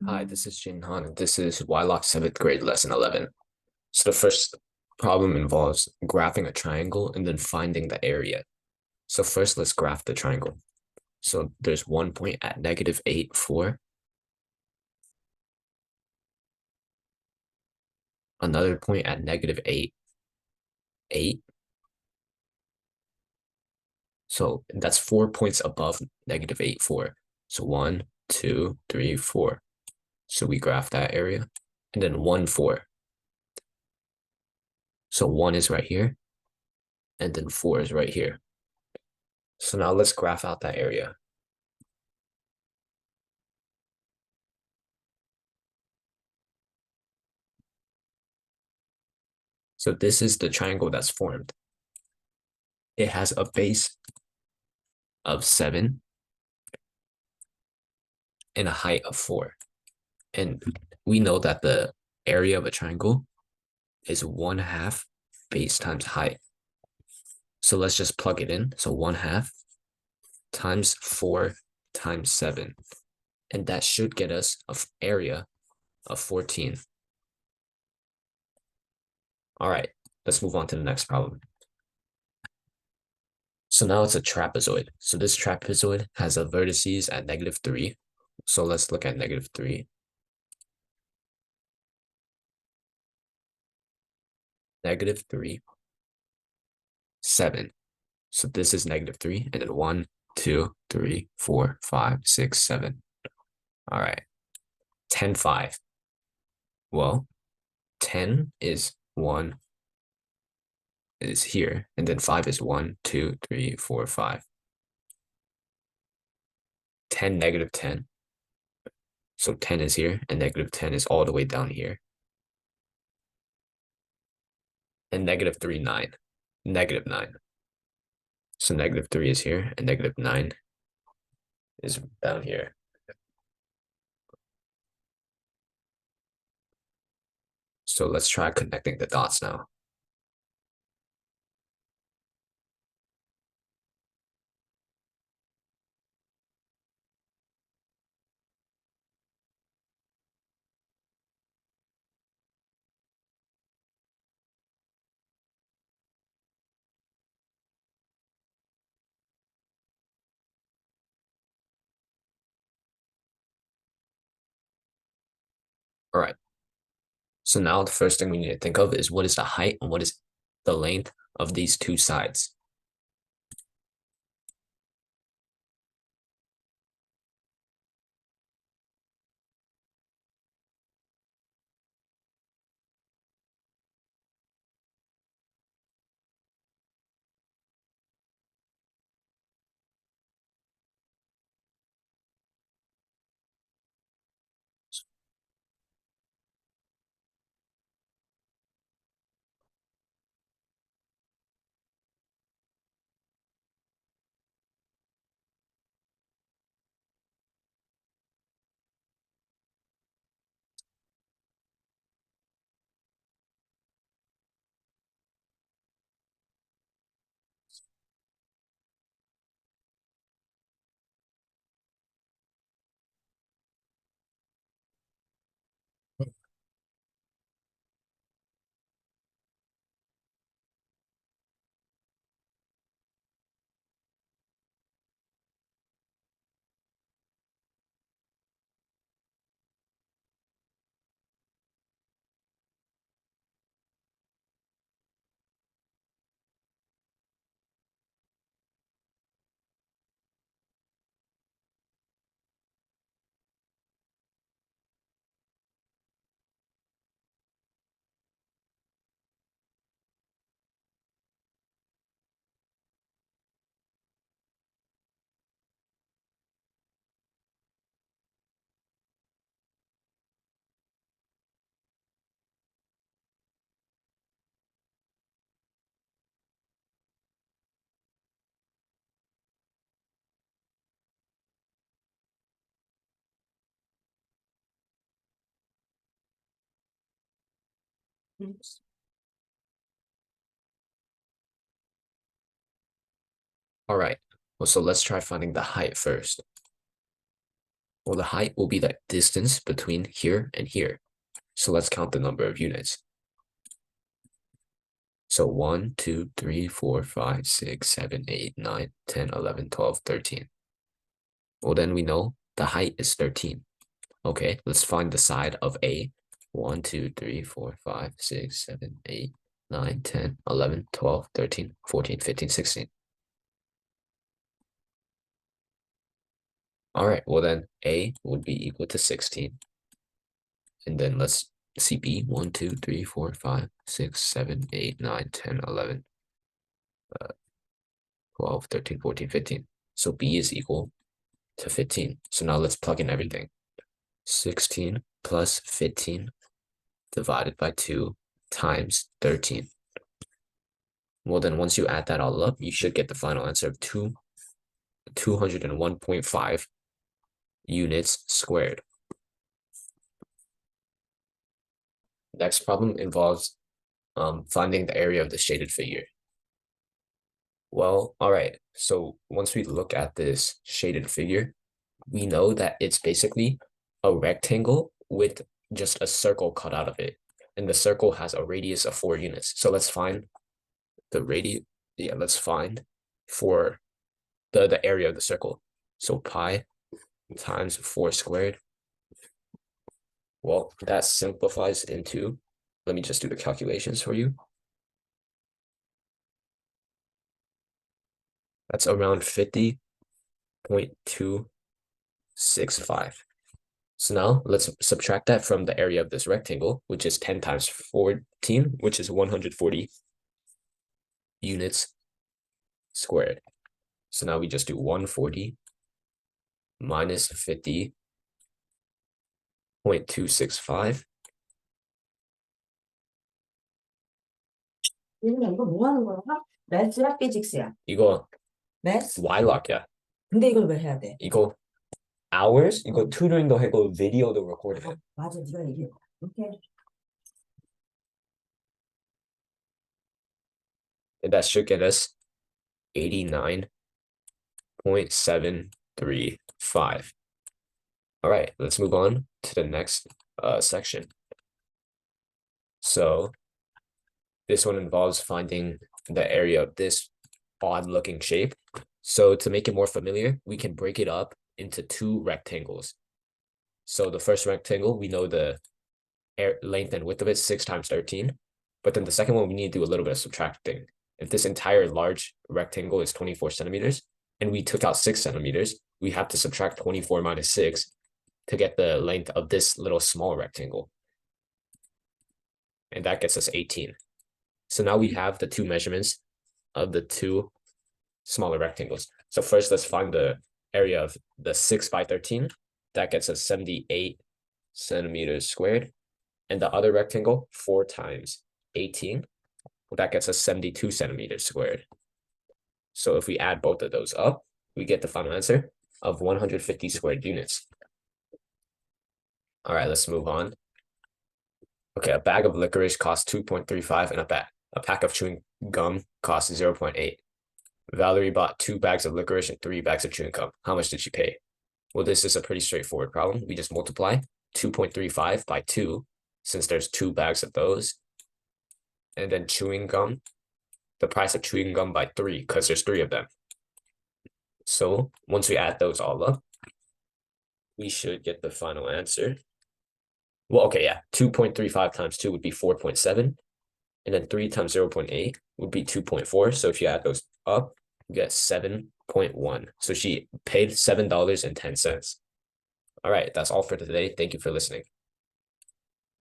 Hi, this is Jaden Han, and this is Wylock 7th grade lesson 11. So the first problem involves graphing a triangle and then finding the area. So first, let's graph the triangle. So there's one point at -8, 4. Another point at -8, 8. So that's 4 points above -8, 4. So 1, 2, 3, 4. So we graph that area. And then 1, 4. So 1 is right here. And then 4 is right here. So now let's graph out that area. So this is the triangle that's formed. It has a base of 7 and a height of 4. And we know that the area of a triangle is 1/2 base times height. So let's just plug it in. So 1/2 times 4 times 7. And that should get us an area of 14. All right, let's move on to the next problem. So now it's a trapezoid. So this trapezoid has a vertices at -3. So let's look at -3. -3, 7. So this is -3, and then 1, 2, 3, 4, 5, 6, 7. All right, 10, 5. Well, 10 is 1 is here, and then 5 is 1, 2, 3, 4, 5. 10, -10. So 10 is here, and -10 is all the way down here. And -3, 9. -9. So -3 is here, and -9 is down here. So let's try connecting the dots now. All right. So now the first thing we need to think of is what is the height and what is the length of these two sides. All right. Well, so let's try finding the height first. Well, the height will be the distance between here and here. So let's count the number of units. So 1, 2, 3, 4, 5, 6, 7, 8, 9, 10, 11, 12, 13. Well, then we know the height is 13. Okay, let's find the side of A. 1, 2, 3, 4, 5, 6, 7, 8, 9, 10, 11, 12, 13, 14, 15, 16. All right, well then A would be equal to 16. And then let's see B. 1, 2, 3, 4, 5, 6, 7, 8, 9, 10, 11, 12, 13, 14, 15. So B is equal to 15. So now let's plug in everything. 16 plus 15 divided by 2 times 13. Well, then once you add that all up, you should get the final answer of 201.5 units squared. Next problem involves finding the area of the shaded figure. Well, all right. So once we look at this shaded figure, we know that it's basically a rectangle with just a circle cut out of it. And the circle has a radius of 4 units. So let's find the radius. Yeah, let's find for the area of the circle. So pi times 4 squared. Well, that simplifies into, let me just do the calculations for you. That's around 50.265. So now let's subtract that from the area of this rectangle, which is 10 times 14, which is 140 units squared. So now we just do 140 minus 50.265. 이거 뭐 하는 거야? 매스야? 피직스야? 이거 매스? Ylock야. 근데 이걸 왜 해야 돼? 이거 hours? 이거 tutoring도 하고 video도 record해. 맞아, 네가 얘기해. 오케이. And that should get us 89.735. All right, let's move on to the next section. So this one involves finding the area of this odd looking shape. So to make it more familiar, we can break it up into 2 rectangles. So the first rectangle, we know the length and width of it, 6 times 13. But then the second one, we need to do a little bit of subtracting. If this entire large rectangle is 24 centimeters, and we took out 6 centimeters, we have to subtract 24 minus 6 to get the length of this little small rectangle. And that gets us 18. So now we have the 2 measurements of the 2 smaller rectangles. So first, let's find the area of the 6 by 13. That gets us 78 centimeters squared. And the other rectangle, 4 times 18. Well, that gets us 72 centimeters squared. So if we add both of those up, we get the final answer of 150 squared units. All right, let's move on. Okay, a bag of licorice costs 2.35 and a pack of chewing gum costs 0.8. Valerie bought 2 bags of licorice and 3 bags of chewing gum. How much did she pay? Well, this is a pretty straightforward problem. We just multiply 2.35 by 2, since there's 2 bags of those. And then chewing gum, the price of chewing gum by 3, because there's 3 of them. So once we add those all up, we should get the final answer. Well, okay, yeah, 2.35 times 2 would be 4.7. And then 3 times 0.8 would be 2.4. So if you add those up, you get 7.1. So she paid $7.10. All right, that's all for today. Thank you for listening.